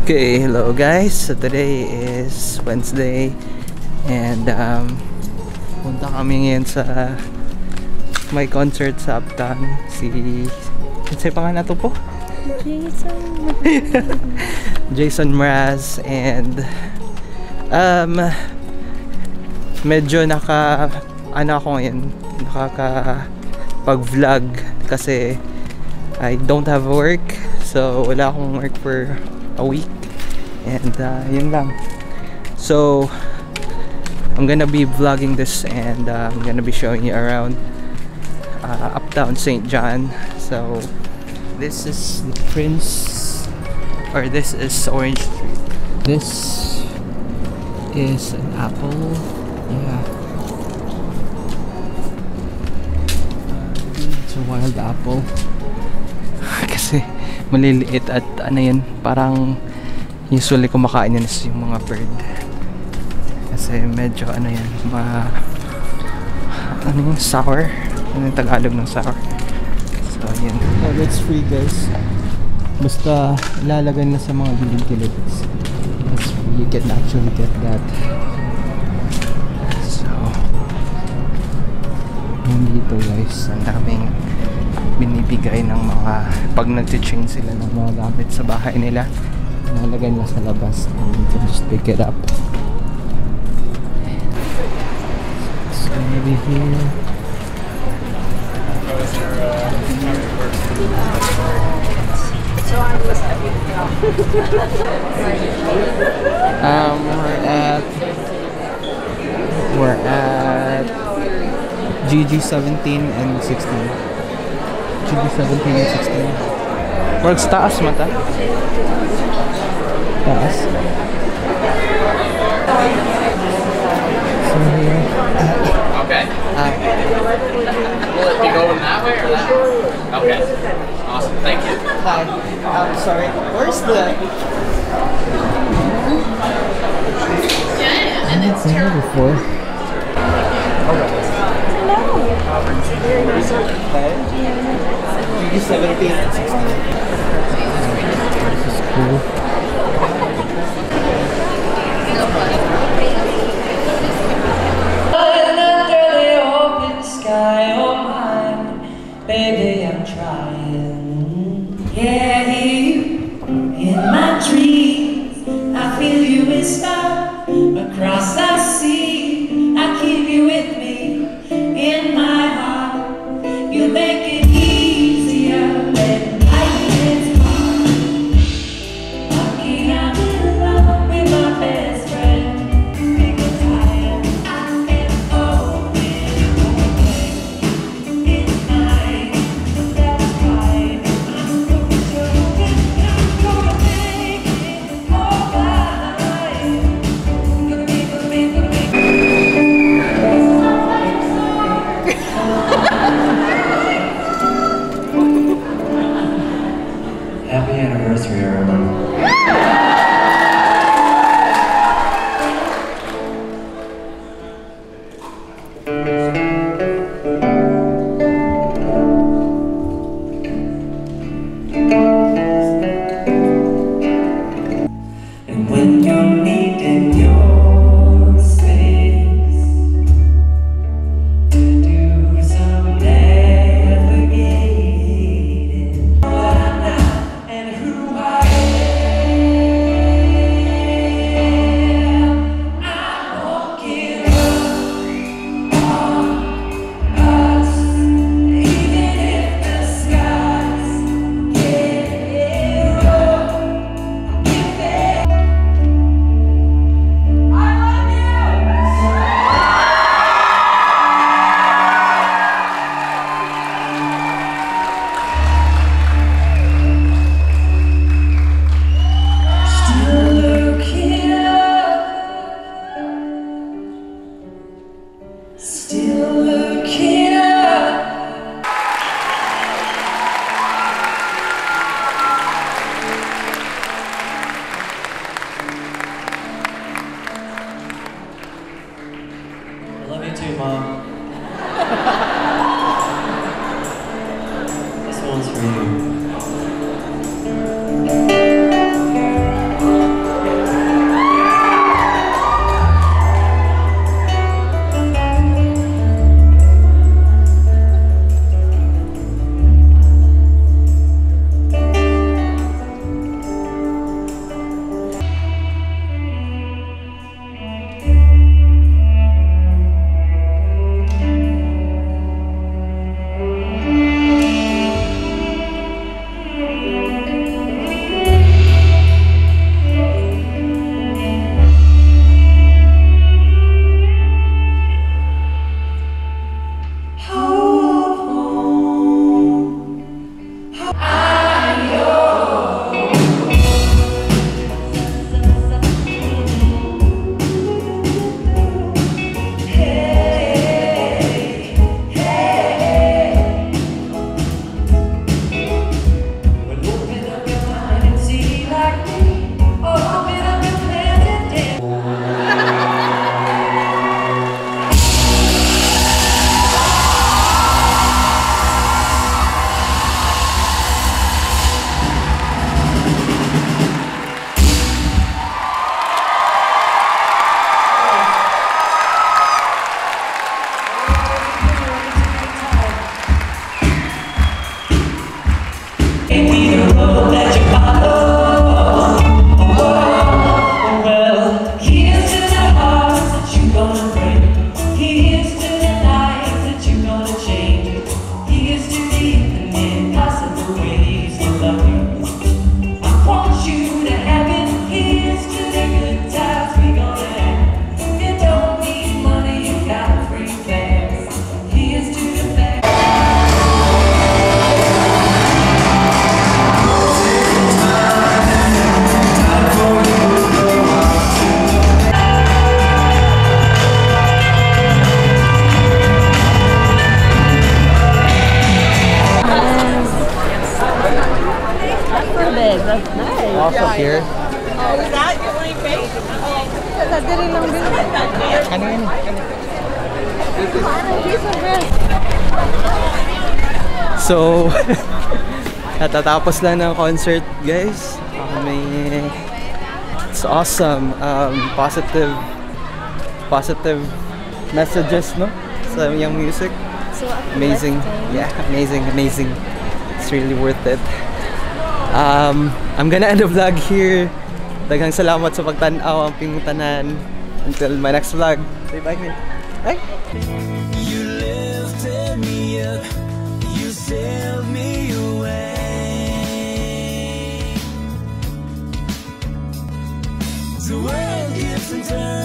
Okay, hello guys. So today is Wednesday and punta kami ngayon sa may concert sa Uptown. Kasi pangalan na to po? Jason Mraz, and medyo ako ngayon, nakakapag-vlog kasi I don't have work, so wala akong work for a week, and yun lang. So I'm gonna be vlogging this, and I'm gonna be showing you around Uptown Saint John. So this is the Prince, or this is Orange Street. This is an apple. Yeah, it's a wild apple. Kasi maliliit at ano yun, parang usually kumakain yun is yung mga bird. Kasi medyo ano yan, ano yung sour? Ano yung Tagalog ng sour? So yun. Oh, that's free guys. Basta ilalagay na sa mga gilid-gilid. That's free. You can actually get that. So yun dito guys, ang daming binibigay ng mga pag nag-change sila ng mga gamit sa bahay nila, nalagay nila sa labas and you can just pick it up. It's gonna be here. We're at GG 17 and 16. GG 17 and 16. Works taas mata. Taas. So here. Okay. Will it be going that way or that way? Okay. Awesome. Thank you. Hi. Sorry. Where's the? Yeah, and it's here before. GG 17 and 16. This is cool. Under the open sky, oh my baby, I'm trying. Yeah, in my dreams, I feel you whisper across the sea. I keep you with me in my heart. You make it easier when life is hard. Lucky I'm in love with my best friend, because I am open in mine. That's why I'm going to make it alright. Gonna be. Happy anniversary, everyone. And when you're needing your space to do some navigating, what I'm not and who I am. big. That's nice. Also here. Oh, is that your only face? That didn't lang din. Ano yun? So, natatapos lang ng concert, guys. It's awesome. Positive messages, no? Sa yung music. So Amazing. Yeah, amazing. It's really worth it. I'm gonna end the vlog here. Daghang salamat sa pagtanaw ang pingutanan. Until my next vlog. Say bye, man. Bye. You lifted me up, you sailed me away. The world gives and turns.